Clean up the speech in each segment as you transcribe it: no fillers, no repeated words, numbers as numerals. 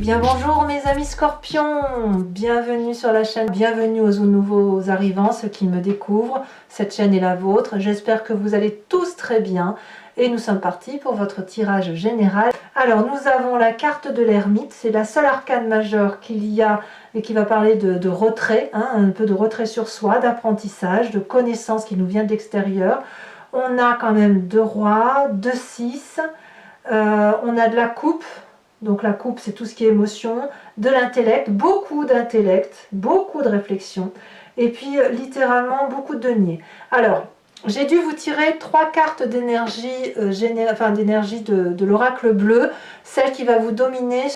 Bien bonjour mes amis scorpions, bienvenue sur la chaîne, bienvenue aux nouveaux arrivants, ceux qui me découvrent, cette chaîne est la vôtre, j'espère que vous allez tous très bien et nous sommes partis pour votre tirage général. Alors nous avons la carte de l'ermite, c'est la seule arcane majeure qu'il y a et qui va parler de retrait, un peu de retrait sur soi, d'apprentissage, de connaissance qui nous vient de l'extérieur. On a quand même 2 rois, 2 6, on a de la coupe. Donc la coupe, c'est tout ce qui est émotion, de l'intellect, beaucoup d'intellect, beaucoup de réflexion, et puis littéralement beaucoup de denier. Alors, j'ai dû vous tirer 3 cartes d'énergie, d'énergie de l'oracle bleu, celle qui va vous dominer,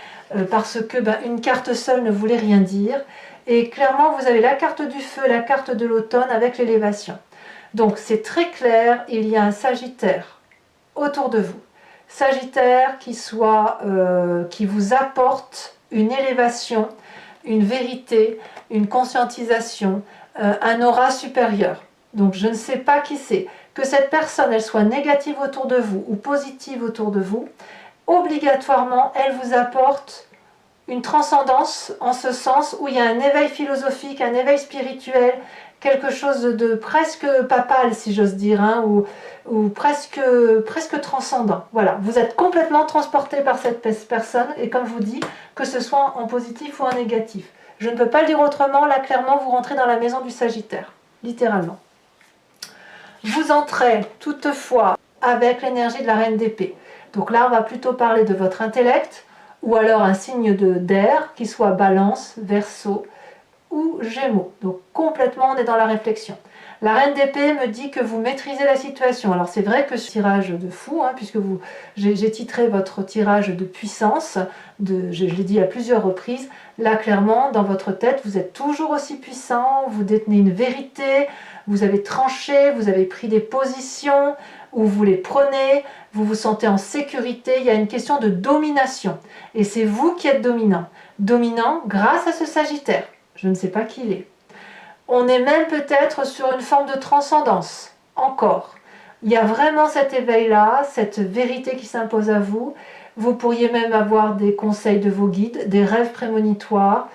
parce que une carte seule ne voulait rien dire. Et clairement, vous avez la carte du feu, la carte de l'automne avec l'élévation. Donc c'est très clair, il y a un Sagittaire autour de vous. Sagittaire qui vous apporte une élévation, une vérité, une conscientisation, un aura supérieur. Donc je ne sais pas qui c'est. Que cette personne, elle soit négative autour de vous ou positive autour de vous, obligatoirement, elle vous apporte une transcendance en ce sens où il y a un éveil philosophique, un éveil spirituel, quelque chose de presque papal si j'ose dire, ou presque transcendant. Voilà, vous êtes complètement transporté par cette personne et comme je vous dis, que ce soit en positif ou en négatif. Je ne peux pas le dire autrement, là clairement vous rentrez dans la maison du Sagittaire, littéralement. Vous entrez toutefois avec l'énergie de la reine d'épée. Donc là on va plutôt parler de votre intellect, ou alors un signe d'air qui soit balance, verseau ou gémeaux. Donc complètement on est dans la réflexion. La reine d'épée me dit que vous maîtrisez la situation. Alors c'est vrai que ce tirage de fou, puisque j'ai titré votre tirage de puissance, je l'ai dit à plusieurs reprises, là clairement dans votre tête vous êtes toujours aussi puissant, vous détenez une vérité, vous avez tranché, vous avez pris des positions où vous les prenez, vous vous sentez en sécurité, il y a une question de domination. Et c'est vous qui êtes dominant. Dominant grâce à ce Sagittaire. Je ne sais pas qui il est. On est même peut-être sur une forme de transcendance, encore. Il y a vraiment cet éveil-là, cette vérité qui s'impose à vous. Vous pourriez même avoir des conseils de vos guides, des rêves prémonitoires,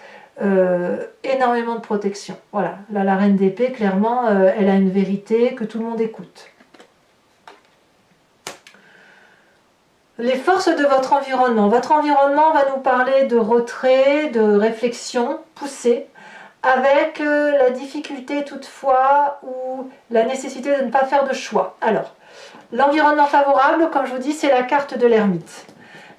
énormément de protection. Voilà, là la reine d'épée, clairement, elle a une vérité que tout le monde écoute. Les forces de votre environnement. Votre environnement va nous parler de retrait, de réflexion poussée, avec la difficulté toutefois ou la nécessité de ne pas faire de choix. Alors, l'environnement favorable, comme je vous dis, c'est la carte de l'ermite.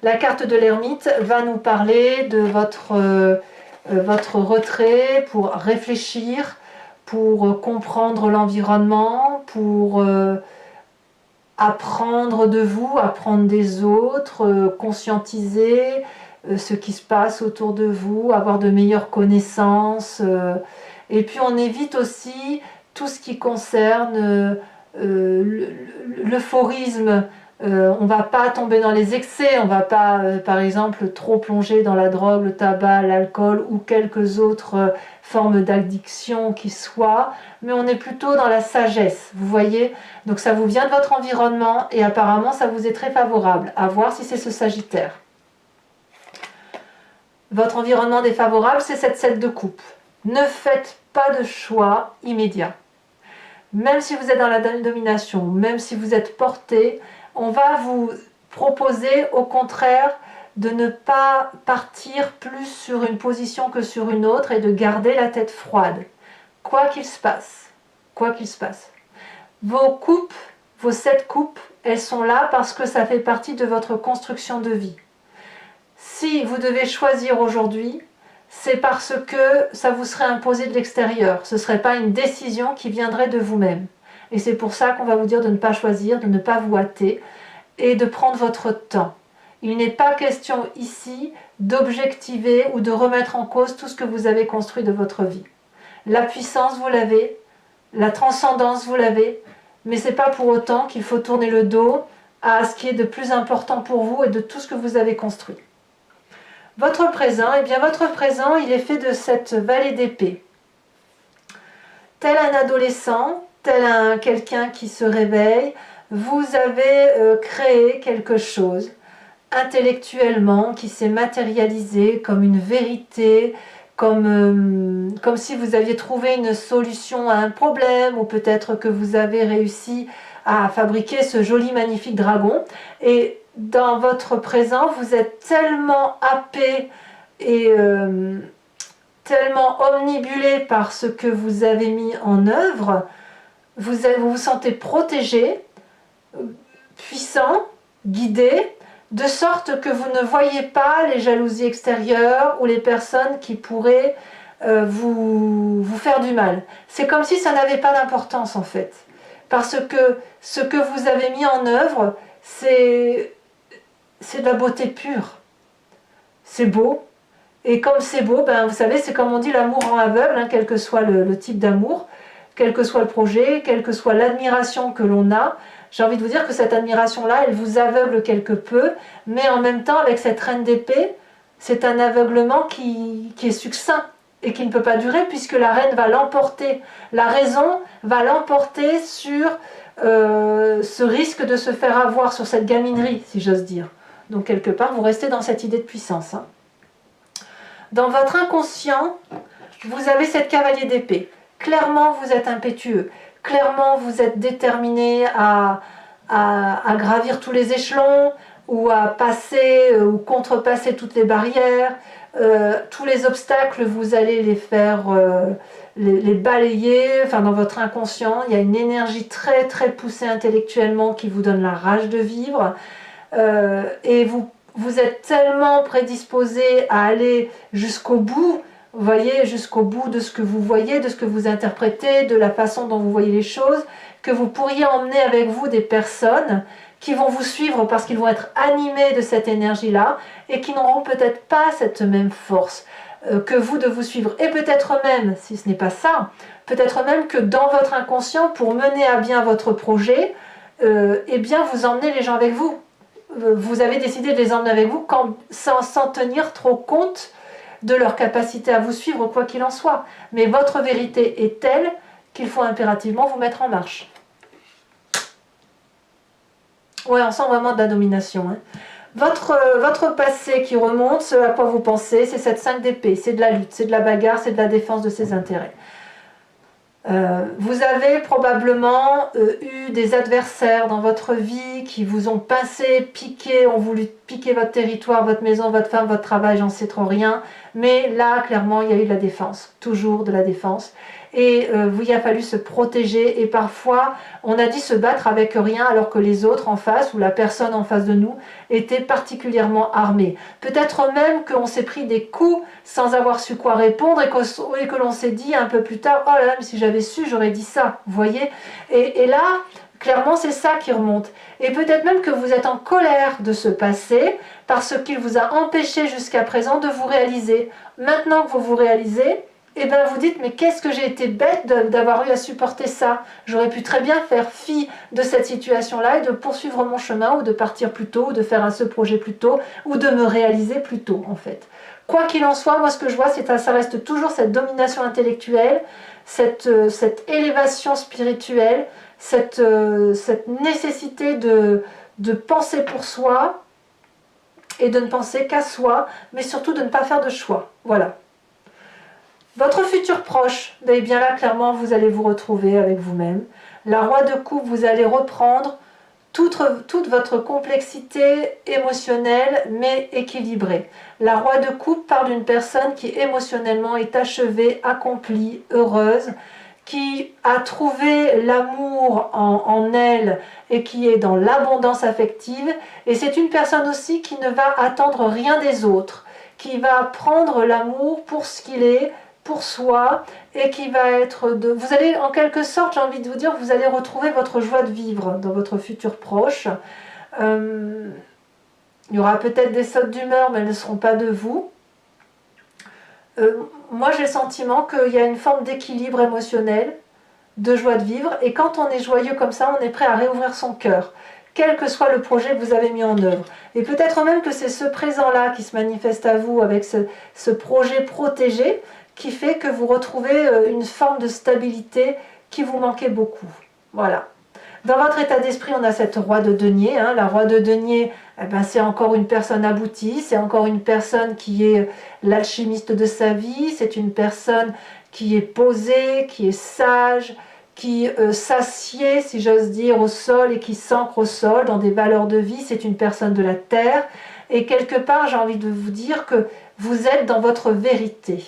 La carte de l'ermite va nous parler de votre retrait pour réfléchir, pour comprendre l'environnement, pour apprendre de vous, apprendre des autres, conscientiser ce qui se passe autour de vous, avoir de meilleures connaissances. Et puis on évite aussi tout ce qui concerne l'euphorisme. On ne va pas tomber dans les excès, on ne va pas par exemple trop plonger dans la drogue, le tabac, l'alcool ou quelques autres formes d'addiction qui soient, mais on est plutôt dans la sagesse, vous voyez. Donc ça vous vient de votre environnement et apparemment ça vous est très favorable, à voir si c'est ce Sagittaire. Votre environnement défavorable, c'est cette 7 de coupe. Ne faites pas de choix immédiat. Même si vous êtes dans la domination, même si vous êtes porté, on va vous proposer au contraire de ne pas partir plus sur une position que sur une autre et de garder la tête froide. Quoi qu'il se passe, quoi qu'il se passe. Vos coupes, vos 7 coupes, elles sont là parce que ça fait partie de votre construction de vie. Si vous devez choisir aujourd'hui, c'est parce que ça vous serait imposé de l'extérieur. Ce ne serait pas une décision qui viendrait de vous-même. Et c'est pour ça qu'on va vous dire de ne pas choisir, de ne pas vous hâter et de prendre votre temps. Il n'est pas question ici d'objectiver ou de remettre en cause tout ce que vous avez construit de votre vie. La puissance, vous l'avez, la transcendance, vous l'avez, mais ce n'est pas pour autant qu'il faut tourner le dos à ce qui est de plus important pour vous et de tout ce que vous avez construit. Votre présent, eh bien votre présent, il est fait de cette vallée d'épée. Tel un adolescent, tel quelqu'un qui se réveille, vous avez créé quelque chose. intellectuellement, qui s'est matérialisé comme une vérité, comme si vous aviez trouvé une solution à un problème, ou peut-être que vous avez réussi à fabriquer ce joli magnifique dragon, et dans votre présent vous êtes tellement happé et tellement omnibulé par ce que vous avez mis en œuvre, vous vous sentez protégé, puissant, guidé, de sorte que vous ne voyez pas les jalousies extérieures ou les personnes qui pourraient vous faire du mal. C'est comme si ça n'avait pas d'importance en fait. Parce que ce que vous avez mis en œuvre, c'est de la beauté pure. C'est beau. Et comme c'est beau, ben, vous savez, c'est comme on dit, l'amour rend aveugle, hein, quel que soit le type d'amour, quel que soit le projet, quelle que soit l'admiration que l'on a. J'ai envie de vous dire que cette admiration-là, elle vous aveugle quelque peu, mais en même temps, avec cette reine d'épée, c'est un aveuglement qui est succinct et qui ne peut pas durer, puisque la reine va l'emporter. La raison va l'emporter sur ce risque de se faire avoir, sur cette gaminerie, si j'ose dire. Donc quelque part, vous restez dans cette idée de puissance. Hein. Dans votre inconscient, vous avez cette cavalier d'épée. Clairement, vous êtes impétueux. Clairement, vous êtes déterminé à gravir tous les échelons, ou à passer ou contrepasser toutes les barrières. Tous les obstacles, vous allez les faire, les balayer. Enfin, dans votre inconscient, il y a une énergie très très poussée intellectuellement qui vous donne la rage de vivre. Et vous êtes tellement prédisposé à aller jusqu'au bout, vous voyez, jusqu'au bout de ce que vous voyez, de ce que vous interprétez, de la façon dont vous voyez les choses, que vous pourriez emmener avec vous des personnes qui vont vous suivre parce qu'ils vont être animés de cette énergie-là et qui n'auront peut-être pas cette même force que vous de vous suivre. Et peut-être même, si ce n'est pas ça, peut-être même que dans votre inconscient, pour mener à bien votre projet, eh bien vous emmenez les gens avec vous. Vous avez décidé de les emmener avec vous sans tenir trop compte de leur capacité à vous suivre, quoi qu'il en soit. Mais votre vérité est telle qu'il faut impérativement vous mettre en marche. Ouais, on sent vraiment de la domination. Hein. Votre passé qui remonte, ce à quoi vous pensez, c'est cette 5 d'épée, c'est de la lutte, c'est de la bagarre, c'est de la défense de ses intérêts. Vous avez probablement eu des adversaires dans votre vie qui vous ont pincé, piqué, ont voulu piquer votre territoire, votre maison, votre femme, votre travail, j'en sais trop rien. Mais là, clairement, il y a eu de la défense, toujours de la défense. Et il a fallu se protéger. Et parfois, on a dit se battre avec rien alors que les autres en face, ou la personne en face de nous, était particulièrement armée. Peut-être même qu'on s'est pris des coups sans avoir su quoi répondre et que l'on s'est dit un peu plus tard, oh là là, mais si j'avais su, j'aurais dit ça, vous voyez. Et là, clairement, c'est ça qui remonte. Et peut-être même que vous êtes en colère de ce passé parce qu'il vous a empêché jusqu'à présent de vous réaliser. Maintenant que vous vous réalisez, et bien vous dites, mais qu'est-ce que j'ai été bête d'avoir eu à supporter ça. J'aurais pu très bien faire fi de cette situation-là et de poursuivre mon chemin, ou de partir plus tôt, ou de faire ce projet plus tôt, ou de me réaliser plus tôt, en fait. Quoi qu'il en soit, moi ce que je vois, c'est que ça reste toujours cette domination intellectuelle, cette élévation spirituelle, cette nécessité de penser pour soi, et de ne penser qu'à soi, mais surtout de ne pas faire de choix. Voilà. Votre futur proche, eh bien là, clairement, vous allez vous retrouver avec vous-même. La roi de coupe, vous allez reprendre toute votre complexité émotionnelle, mais équilibrée. La roi de coupe parle d'une personne qui émotionnellement est achevée, accomplie, heureuse, qui a trouvé l'amour en elle et qui est dans l'abondance affective. Et c'est une personne aussi qui ne va attendre rien des autres, qui va prendre l'amour pour ce qu'il est, pour soi, et qui va être vous allez en quelque sorte, j'ai envie de vous dire, vous allez retrouver votre joie de vivre dans votre futur proche. Il y aura peut-être des sautes d'humeur, mais elles ne seront pas de vous. Moi j'ai le sentiment qu'il y a une forme d'équilibre émotionnel, de joie de vivre, et quand on est joyeux comme ça, on est prêt à réouvrir son cœur, quel que soit le projet que vous avez mis en œuvre. Et peut-être même que c'est ce présent-là qui se manifeste à vous avec ce projet protégé, qui fait que vous retrouvez une forme de stabilité qui vous manquait beaucoup. Voilà. Dans votre état d'esprit, on a cette roi de denier. Hein. La roi de denier, eh ben, c'est encore une personne aboutie, c'est encore une personne qui est l'alchimiste de sa vie, c'est une personne qui est posée, qui est sage, qui s'assied, si j'ose dire, au sol et qui s'ancre au sol dans des valeurs de vie. C'est une personne de la terre. Et quelque part, j'ai envie de vous dire que vous êtes dans votre vérité.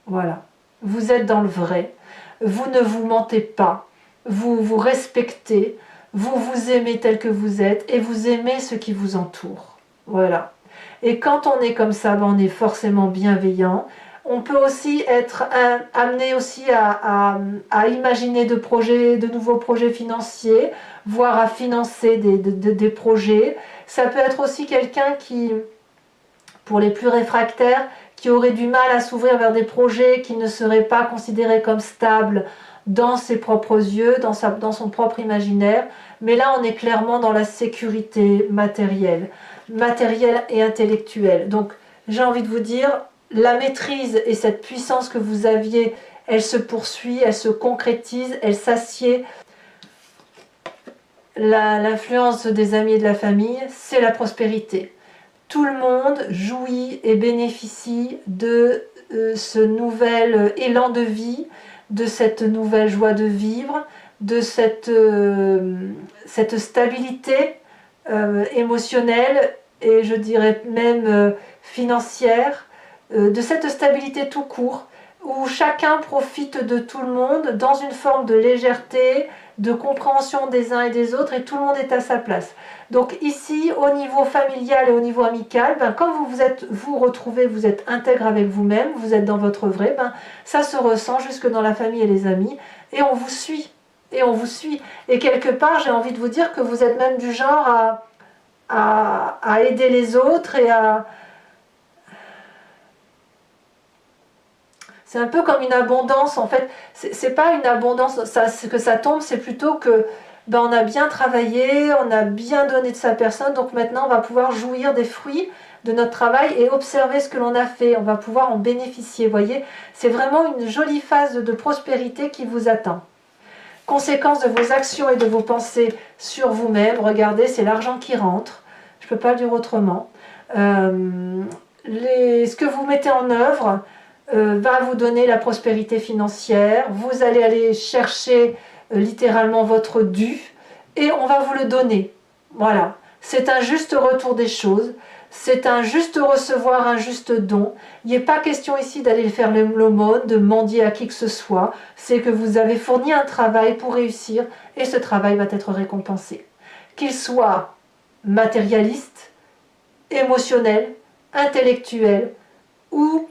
Voilà. Vous êtes dans le vrai. Vous ne vous mentez pas. Vous vous respectez. Vous vous aimez tel que vous êtes. Et vous aimez ce qui vous entoure. Voilà. Et quand on est comme ça, on est forcément bienveillant. On peut aussi être amené aussi à imaginer de nouveaux projets financiers, voire à financer des projets. Ça peut être aussi quelqu'un qui, pour les plus réfractaires, qui aurait du mal à s'ouvrir vers des projets qui ne seraient pas considérés comme stables dans ses propres yeux, dans son propre imaginaire. Mais là, on est clairement dans la sécurité matérielle et intellectuelle. Donc, j'ai envie de vous dire, la maîtrise et cette puissance que vous aviez, elle se poursuit, elle se concrétise, elle s'assied. L'influence des amis et de la famille, c'est la prospérité. Tout le monde jouit et bénéficie de ce nouvel élan de vie, de cette nouvelle joie de vivre, de cette stabilité émotionnelle et je dirais même financière, de cette stabilité tout court, où chacun profite de tout le monde dans une forme de légèreté, de compréhension des uns et des autres, et tout le monde est à sa place. Donc ici, au niveau familial et au niveau amical, quand vous retrouvez, vous êtes intègre avec vous-même, vous êtes dans votre vrai, ça se ressent jusque dans la famille et les amis, et on vous suit. Et on vous suit. Et quelque part, j'ai envie de vous dire que vous êtes même du genre à aider les autres et à... C'est un peu comme une abondance, en fait. C'est pas une abondance, que ça tombe, c'est plutôt que on a bien travaillé, on a bien donné de sa personne, donc maintenant on va pouvoir jouir des fruits de notre travail et observer ce que l'on a fait. On va pouvoir en bénéficier, vous voyez. C'est vraiment une jolie phase de prospérité qui vous attend. Conséquence de vos actions et de vos pensées sur vous-même, regardez, c'est l'argent qui rentre. Je ne peux pas le dire autrement. Ce que vous mettez en œuvre va vous donner la prospérité financière. Vous allez aller chercher littéralement votre dû et on va vous le donner. Voilà, c'est un juste retour des choses. C'est un juste recevoir, un juste don. Il n'est pas question ici d'aller faire l'aumône, de mendier à qui que ce soit. C'est que vous avez fourni un travail pour réussir et ce travail va être récompensé. Qu'il soit matérialiste, émotionnel, intellectuel ou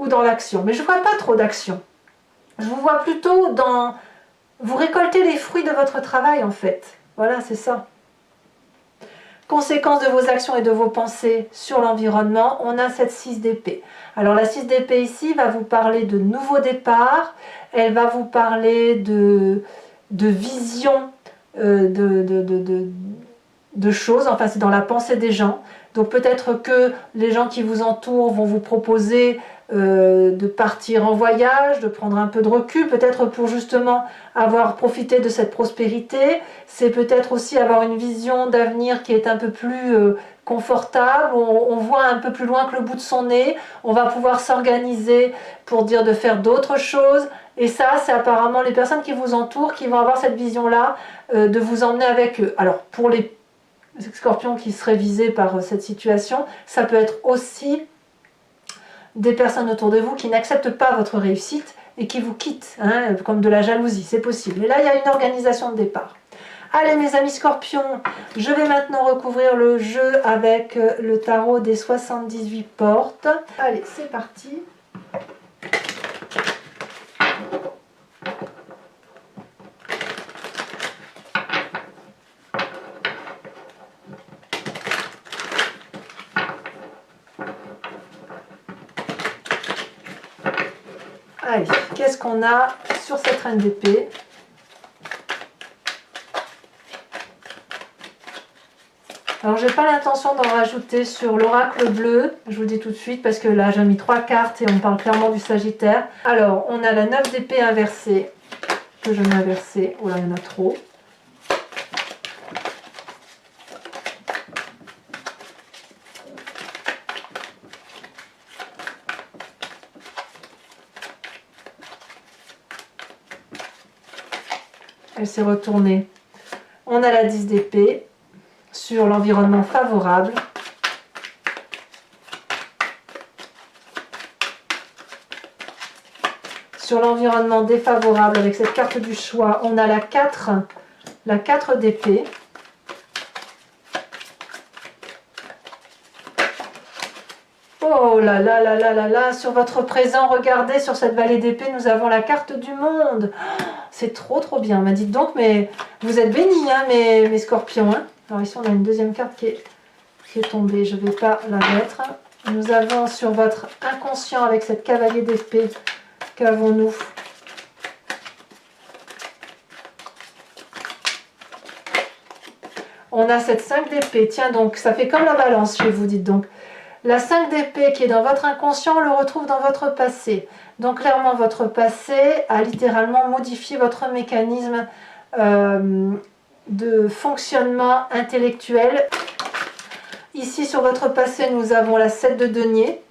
dans l'action. Mais je ne vois pas trop d'action. Je vous vois plutôt dans... Vous récoltez les fruits de votre travail en fait. Voilà, c'est ça. Conséquence de vos actions et de vos pensées sur l'environnement, on a cette 6 d'épée. Alors la 6 d'épée ici va vous parler de nouveaux départs, elle va vous parler de vision de choses, enfin c'est dans la pensée des gens. Donc peut-être que les gens qui vous entourent vont vous proposer de partir en voyage, de prendre un peu de recul, peut-être pour justement avoir profité de cette prospérité. C'est peut-être aussi avoir une vision d'avenir qui est un peu plus confortable, on voit un peu plus loin que le bout de son nez, on va pouvoir s'organiser pour dire de faire d'autres choses. Et ça, c'est apparemment les personnes qui vous entourent qui vont avoir cette vision-là de vous emmener avec eux. Alors pour les scorpions qui seraient visés par cette situation, ça peut être aussi des personnes autour de vous qui n'acceptent pas votre réussite et qui vous quittent, hein, comme de la jalousie, c'est possible. Mais là, il y a une organisation de départ. Allez mes amis scorpions, je vais maintenant recouvrir le jeu avec le tarot des 78 portes. Allez, c'est parti. Allez, qu'est-ce qu'on a sur cette reine d'épée? Alors, je n'ai pas l'intention d'en rajouter sur l'oracle bleu, je vous le dis tout de suite, parce que là, j'ai mis 3 cartes et on parle clairement du Sagittaire. Alors, on a la 9 d'épée inversée. que je mets à verser. Oh là, il y en a trop. Elle s'est retournée. On a la 10 d'épée sur l'environnement favorable. Sur l'environnement défavorable, avec cette carte du choix, on a la 4 d'épée. Oh là là là là là là, sur votre présent, regardez, sur cette vallée d'épée, nous avons la carte du monde. C'est trop trop bien. M'a dit donc, mais vous êtes bénis, hein, mes scorpions. Hein. Alors ici, on a une deuxième carte qui est tombée. Je ne vais pas la mettre. Nous avons sur votre inconscient, avec cette cavalier d'épée, qu'avons-nous? On a cette 5 d'épée. Tiens, donc, ça fait comme la balance chez vous, dites donc. La 5 d'épée qui est dans votre inconscient, on le retrouve dans votre passé. Donc clairement, votre passé a littéralement modifié votre mécanisme de fonctionnement intellectuel. Ici, sur votre passé, nous avons la 7 de denier.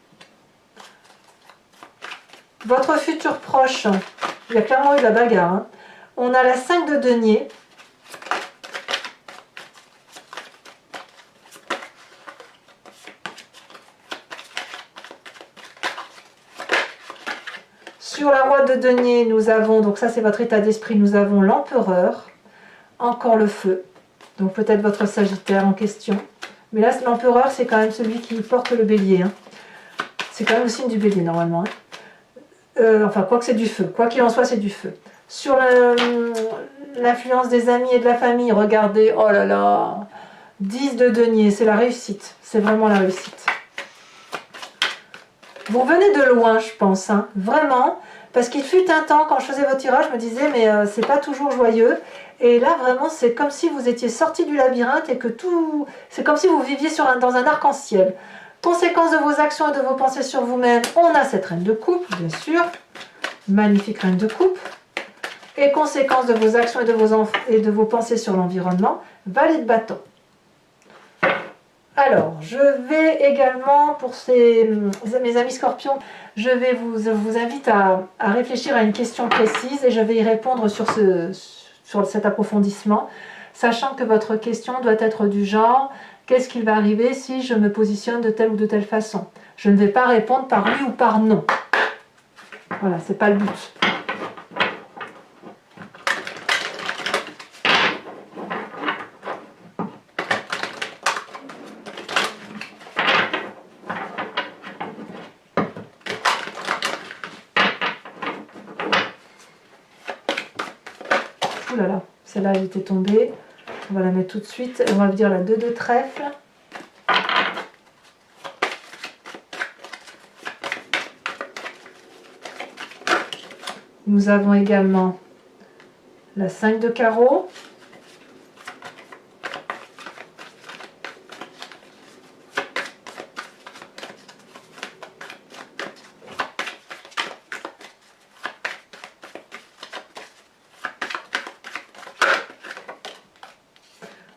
Votre futur proche, il y a clairement eu de la bagarre. Hein. On a la 5 de denier. Sur la roi de denier, nous avons, donc ça c'est votre état d'esprit, nous avons l'empereur, encore le feu, donc peut-être votre sagittaire en question. Mais là, l'empereur, c'est quand même celui qui porte le bélier. Hein. C'est quand même le signe du bélier normalement. Hein. Enfin, quoi que c'est du feu, quoi qu'il en soit, c'est du feu. Sur l'influence des amis et de la famille, regardez, oh là là, 10 de denier, c'est la réussite, c'est vraiment la réussite. Vous venez de loin, je pense, hein, vraiment, parce qu'il fut un temps, quand je faisais votre tirage, je me disais, mais c'est pas toujours joyeux. Et là, vraiment, c'est comme si vous étiez sorti du labyrinthe et que tout... C'est comme si vous viviez dans un arc-en-ciel. Conséquence de vos actions et de vos pensées sur vous-même, on a cette reine de coupe, bien sûr. Magnifique reine de coupe. Et conséquence de vos actions et de vos pensées sur l'environnement, valet de bâton. Alors, je vais également, pour mes amis scorpions, je vous invite à réfléchir à une question précise et je vais y répondre sur cet approfondissement, sachant que votre question doit être du genre « Qu'est-ce qu'il va arriver si je me positionne de telle ou de telle façon ?» Je ne vais pas répondre par oui ou par non. Voilà, c'est pas le but. Ouh là là, celle-là elle était tombée. On va la mettre tout de suite. On va dire la 2 de trèfle. Nous avons également la 5 de carreau.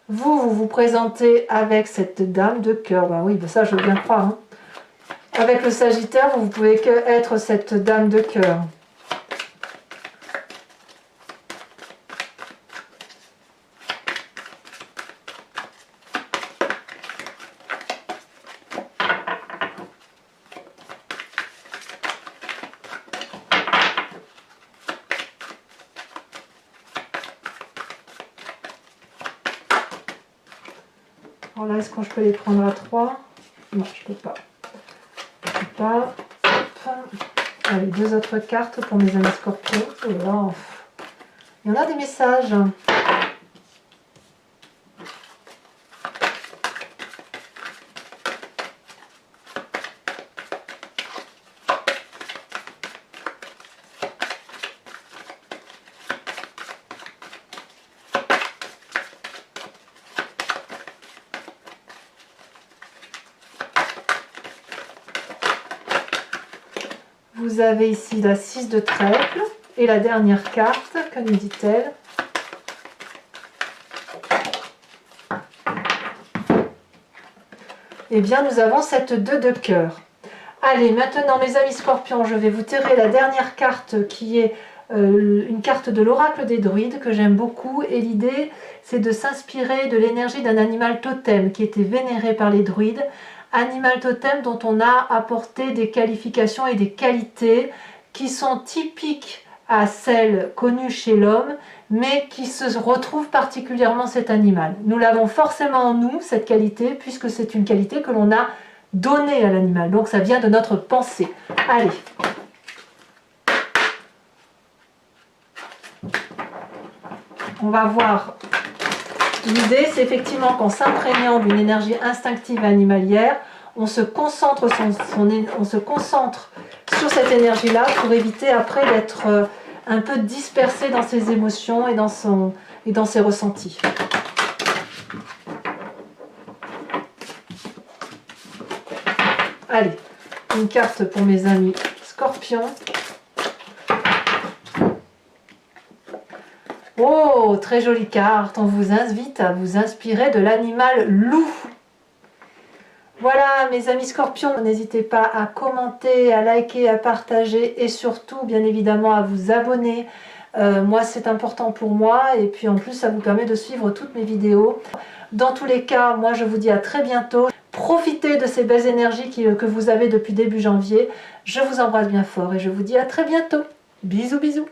Vous présentez avec cette dame de cœur. Ben oui, ben ça je veux bien croire. Hein. Avec le Sagittaire, vous pouvez que être cette dame de cœur. Alors là, est-ce que je peux les prendre à 3? Non, je peux pas. Je peux pas. Allez, 2 autres cartes pour mes amis scorpions. Oh là, il y en a des messages. Vous avez ici la 6 de trèfle. Et la dernière carte, que nous dit-elle? Eh bien, nous avons cette 2 de cœur. Allez, maintenant, mes amis scorpions, je vais vous tirer la dernière carte qui est une carte de l'oracle des druides que j'aime beaucoup. Et l'idée, c'est de s'inspirer de l'énergie d'un animal totem qui était vénéré par les druides. Animal totem dont on a apporté des qualifications et des qualités qui sont typiques à celles connues chez l'homme, mais qui se retrouvent particulièrement cet animal. Nous l'avons forcément en nous, cette qualité, puisque c'est une qualité que l'on a donnée à l'animal. Donc ça vient de notre pensée. Allez. On va voir. L'idée, c'est effectivement qu'en s'imprégnant d'une énergie instinctive et animalière, on se concentre sur cette énergie-là pour éviter après d'être un peu dispersé dans ses émotions et dans ses ressentis. Allez, une carte pour mes amis scorpions. Oh, très jolie carte. On vous invite à vous inspirer de l'animal loup. Voilà mes amis scorpions, n'hésitez pas à commenter, à liker, à partager et surtout bien évidemment à vous abonner. Moi c'est important pour moi et puis en plus ça vous permet de suivre toutes mes vidéos. Dans tous les cas, moi je vous dis à très bientôt. Profitez de ces belles énergies que vous avez depuis début janvier. Je vous embrasse bien fort et je vous dis à très bientôt. Bisous bisous.